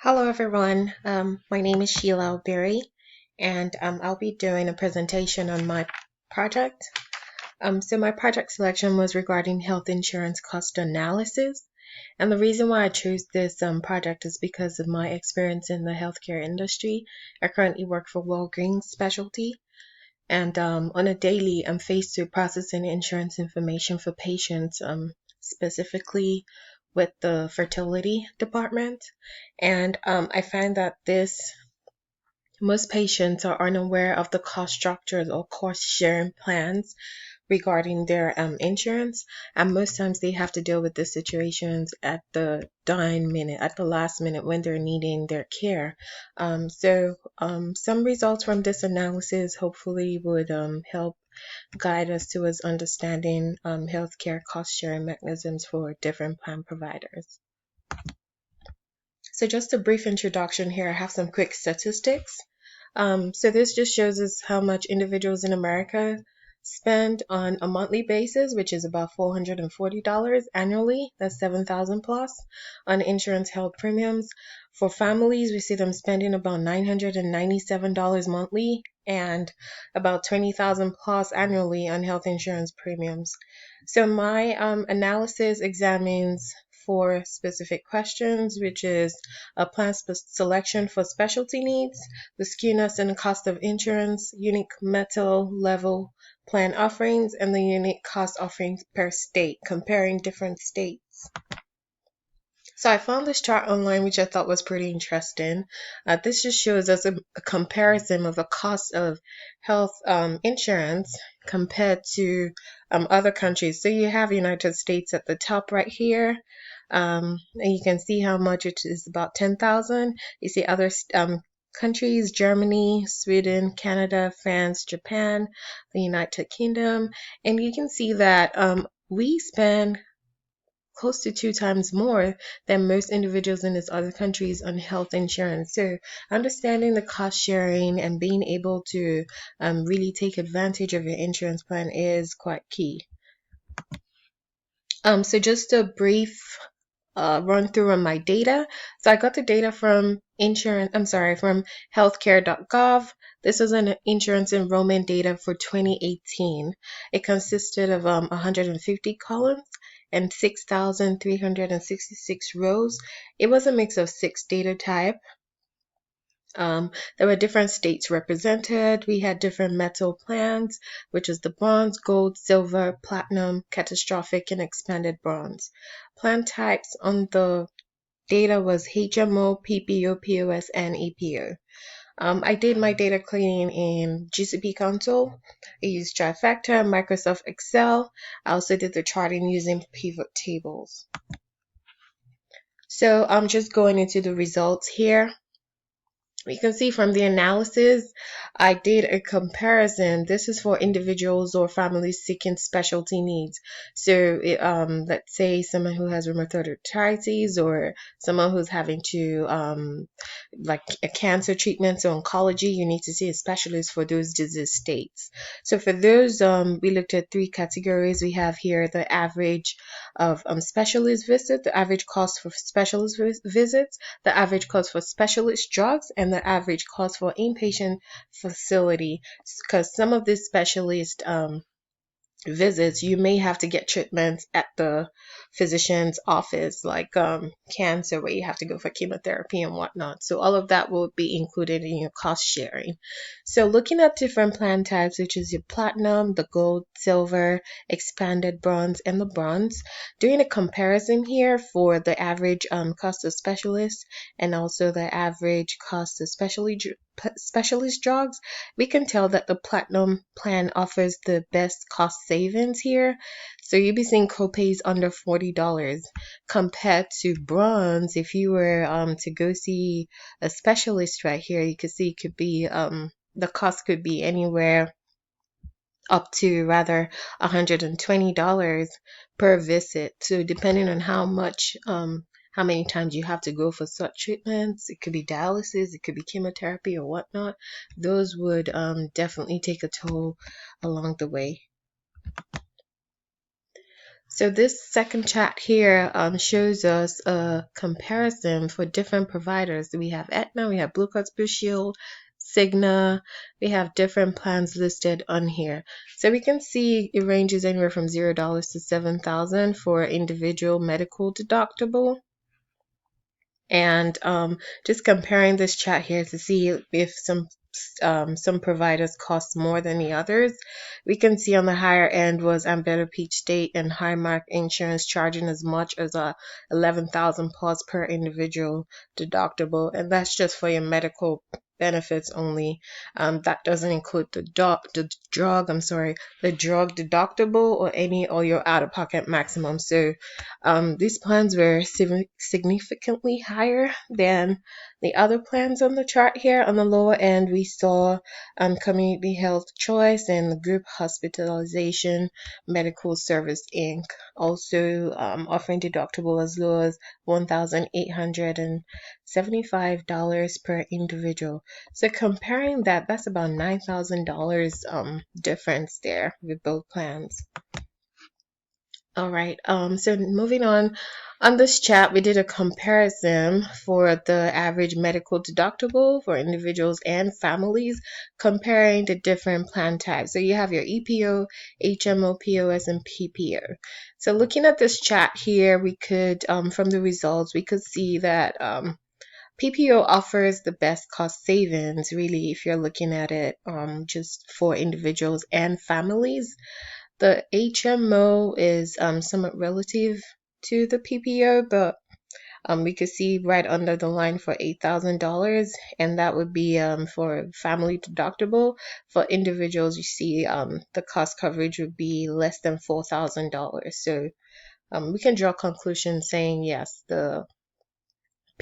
Hello everyone, my name is Sheila Berry and I'll be doing a presentation on my project. So my project selection was regarding health insurance cost analysis, and the reason why I chose this project is because of my experience in the healthcare industry. I currently work for Walgreens Specialty, and on a daily I'm faced with processing insurance information for patients, specifically with the fertility department. And I find that most patients are unaware of the cost structures or cost sharing plans regarding their insurance, and most times they have to deal with the situations at the dying minute, at the last minute when they're needing their care. Some results from this analysis hopefully would help guide us towards understanding healthcare cost sharing mechanisms for different plan providers. So just a brief introduction here. I have some quick statistics. So this just shows us how much individuals in America spend on a monthly basis, which is about $440 annually. That's 7,000 plus on insurance health premiums. For families, we see them spending about $997 monthly and about 20,000 plus annually on health insurance premiums. So my analysis examines four specific questions, which is a plan selection for specialty needs, the skewness and the cost of insurance, unique metal level plan offerings, and the unique cost offerings per state, comparing different states. So I found this chart online, which I thought was pretty interesting. This just shows us a comparison of the cost of health insurance compared to other countries. So you have United States at the top right here. And you can see how much it is, about 10,000. You see other countries: Germany, Sweden, Canada, France, Japan, the United Kingdom, and you can see that we spend close to 2 times more than most individuals in these other countries on health insurance. So understanding the cost sharing and being able to really take advantage of your insurance plan is quite key. So just a brief run through on my data. So I got the data from from healthcare.gov. This was an insurance enrollment data for 2018. It consisted of 150 columns and 6,366 rows. It was a mix of 6 data type. There were different states represented. We had different metal plans, which is the bronze, gold, silver, platinum, catastrophic, and expanded bronze. Plan types on the data was HMO, PPO, POS, and EPO. I did my data cleaning in GCP console. I used Trifecta, Microsoft Excel. I also did the charting using pivot tables. So I'm just going into the results here. You can see from the analysis, I did a comparison. This is for individuals or families seeking specialty needs. So let's say someone who has rheumatoid arthritis, or someone who's having to, like a cancer treatment, so oncology, you need to see a specialist for those disease states. So for those, we looked at 3 categories. We have here the average of specialist visit, the average cost for specialist visits, the average cost for specialist drugs, and the average cost for inpatient facility. Because some of these specialist visits, you may have to get treatments at the physician's office, like cancer, where you have to go for chemotherapy and whatnot. So all of that will be included in your cost sharing. So looking at different plan types, which is your platinum, the gold, silver, expanded bronze, and the bronze, doing a comparison here for the average cost of specialists and also the average cost of specialist drugs, we can tell that the platinum plan offers the best cost savings here. So you'll be seeing copays under $40 compared to bronze. If you were to go see a specialist right here, you could see it could be the cost could be anywhere up to rather $120 per visit. So depending on how many times you have to go for such treatments, it could be dialysis, it could be chemotherapy or whatnot, those would definitely take a toll along the way. So this second chart here shows us a comparison for different providers. We have Aetna, we have Blue Cross Blue Shield, Cigna. We have different plans listed on here. So we can see it ranges anywhere from $0 to $7,000 for individual medical deductible. And just comparing this chart here to see if some providers cost more than the others. We can see on the higher end was Ambetter Peach State and Highmark Insurance charging as much as 11,000 plus per individual deductible, and that's just for your medical benefits only. That doesn't include the drug deductible or your out-of-pocket maximum. So these plans were significantly higher than the other plans on the chart here. On the lower end, we saw Community Health Choice and Group Hospitalization Medical Service Inc. Also offering deductible as low as $1,875 per individual. So comparing that, that's about $9,000 difference there with both plans. All right, so moving on this chat, we did a comparison for the average medical deductible for individuals and families, comparing the different plan types. So you have your EPO, HMO, POS, and PPO. So looking at this chat here, we could, from the results, we could see that PPO offers the best cost savings, really, if you're looking at it just for individuals and families. The HMO is somewhat relative to the PPO, but we could see right under the line for $8,000, and that would be for family deductible. For individuals, you see the cost coverage would be less than $4,000. So we can draw conclusions saying yes, the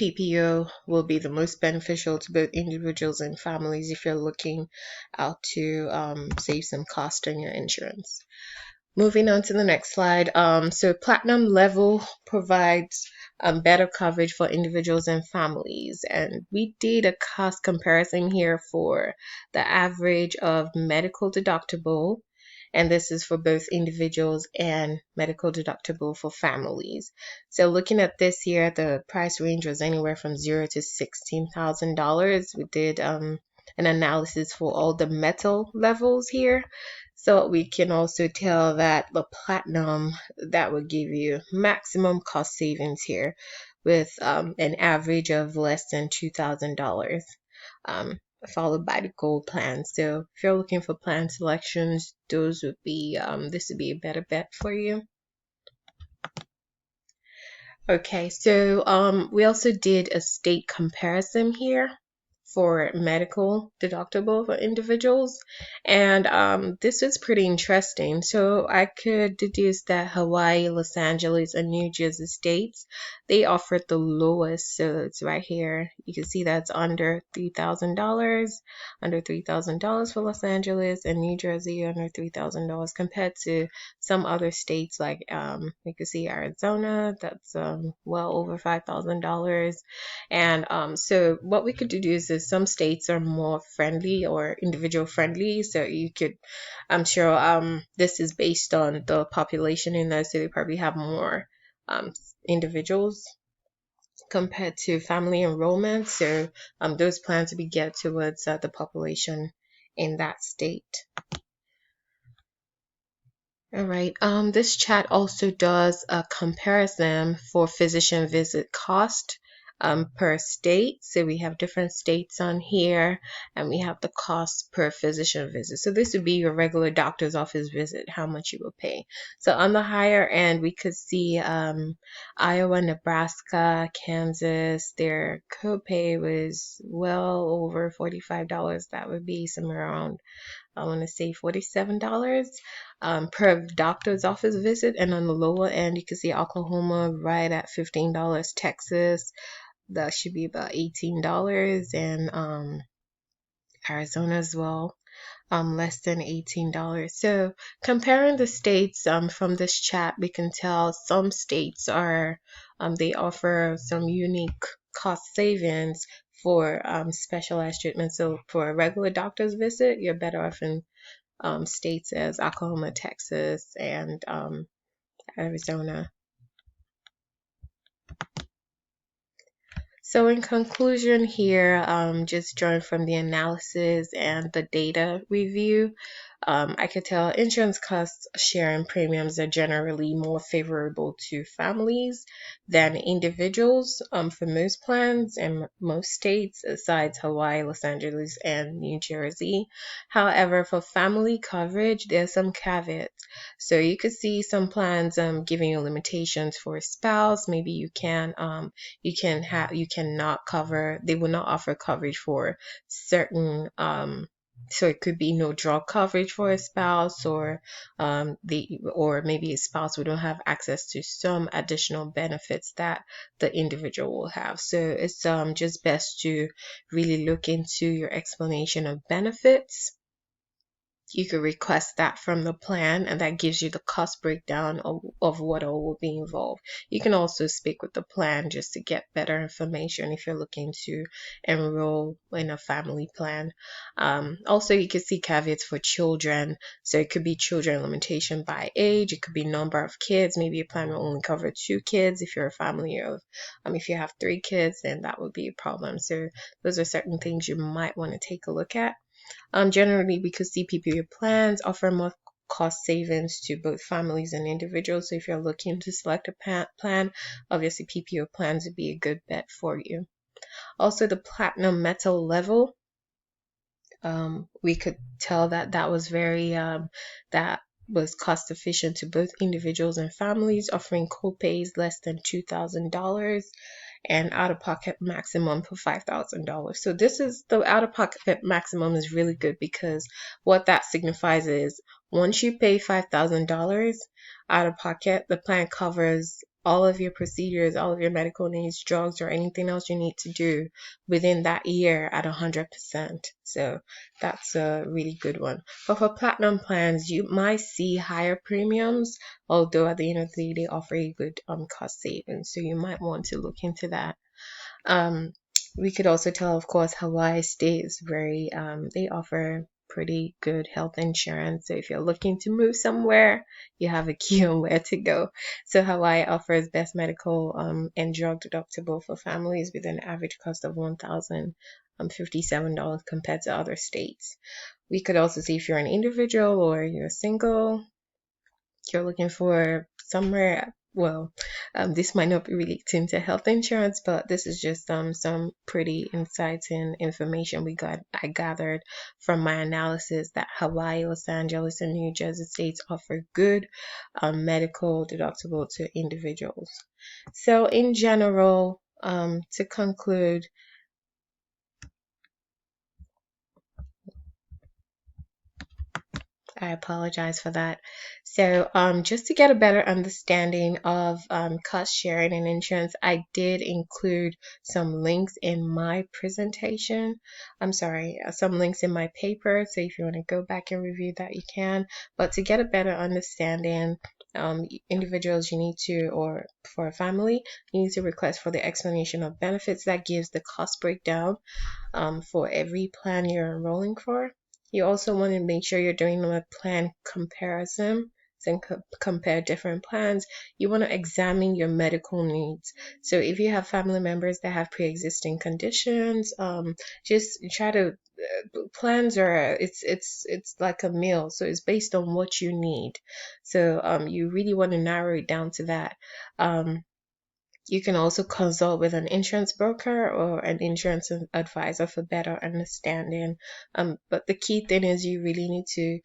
PPO will be the most beneficial to both individuals and families if you're looking out to save some cost on your insurance. Moving on to the next slide. So platinum level provides better coverage for individuals and families. And we did a cost comparison here for the average of medical deductible. And this is for both individuals and medical deductible for families. So looking at this here, the price range was anywhere from $0 to $16,000. We did an analysis for all the metal levels here. So we can also tell that the platinum, that would give you maximum cost savings here with an average of less than $2,000, followed by the gold plan. So if you're looking for plan selections, those would be, this would be a better bet for you. Okay, so we also did a state comparison here for medical deductible for individuals, and this is pretty interesting. So I could deduce that Hawaii, Los Angeles, and New Jersey states, they offered the lowest. So it's right here. You can see that's under $3,000 for Los Angeles, and New Jersey under $3,000 compared to some other states like you can see Arizona, that's well over $5,000. And so what we could do is some states are more friendly or individual friendly. So you could, I'm sure this is based on the population in there. So they probably have more individuals compared to family enrollment. So those plans would be geared towards the population in that state. All right. This chat also does a comparison for physician visit cost per state. So we have different states on here, and we have the cost per physician visit. So this would be your regular doctor's office visit, how much you will pay. So on the higher end, we could see Iowa, Nebraska, Kansas. Their copay was well over $45. That would be somewhere around, I want to say $47 per doctor's office visit. And on the lower end, you can see Oklahoma right at $15. Texas, that should be about $18, and Arizona as well, less than $18. So comparing the states from this chat, we can tell some states are they offer some unique cost savings for specialized treatment. So for a regular doctor's visit, you're better off in states as Oklahoma, Texas, and Arizona. So in conclusion here, just drawing from the analysis and the data review, I could tell insurance cost sharing premiums are generally more favorable to families than individuals for most plans and most states, aside Hawaii, Los Angeles, and New Jersey. However, for family coverage, there's some caveats. So you could see some plans giving you limitations for a spouse. Maybe you cannot cover, they will not offer coverage for certain so it could be no drug coverage for a spouse, or or maybe a spouse who don't have access to some additional benefits that the individual will have. So it's just best to really look into your explanation of benefits. You could request that from the plan, and that gives you the cost breakdown of what all will be involved. You can also speak with the plan just to get better information if you're looking to enroll in a family plan. Also, you can see caveats for children. So it could be children limitation by age, it could be number of kids. Maybe a plan will only cover 2 kids. If you're a family of, if you have 3 kids, then that would be a problem. So those are certain things you might want to take a look at. Generally, because CPPO plans offer more cost savings to both families and individuals. So if you're looking to select a plan, obviously PPO plans would be a good bet for you. Also, the platinum metal level, we could tell that that was very that was cost efficient to both individuals and families, offering copays less than $2,000 and out-of-pocket maximum for $5,000. So this is the out-of-pocket maximum is really good, because what that signifies is once you pay $5,000 out of pocket, the plan covers all of your procedures, all of your medical needs, drugs, or anything else you need to do within that year at 100%. So that's a really good one. But for platinum plans, you might see higher premiums, although at the end of the day, they offer a good cost savings. So you might want to look into that. We could also tell, of course, Hawaii State is very, they offer pretty good health insurance. So if you're looking to move somewhere, you have a key on where to go. So Hawaii offers best medical and drug deductible for families with an average cost of $1,057 compared to other states. We could also see if you're an individual or you're single, you're looking for somewhere, well, this might not be relating to health insurance, but this is just some pretty insights and information I gathered from my analysis that Hawaii, Los Angeles, and New Jersey states offer good medical deductible to individuals. So in general, to conclude, I apologize for that. So, just to get a better understanding of cost sharing and insurance, I did include some links in my presentation. I'm sorry, some links in my paper. So if you want to go back and review that, you can. But to get a better understanding, individuals you need to, or for a family, you need to request for the explanation of benefits that gives the cost breakdown for every plan you're enrolling for. You also want to make sure you're doing a plan comparison and compare different plans. You want to examine your medical needs. So if you have family members that have pre-existing conditions, just try to plans are it's like a meal, so it's based on what you need. So you really want to narrow it down to that. You can also consult with an insurance broker or an insurance advisor for better understanding. But the key thing is you really need to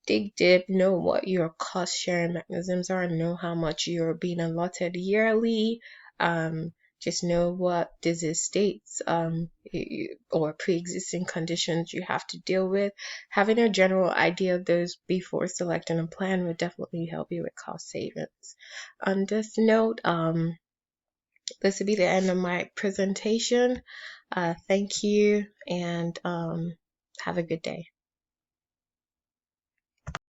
dig deep, know what your cost sharing mechanisms are, know how much you're being allotted yearly. Just know what disease states or pre-existing conditions you have to deal with. Having a general idea of those before selecting a plan would definitely help you with cost savings. On this note, this will be the end of my presentation. Thank you, and have a good day.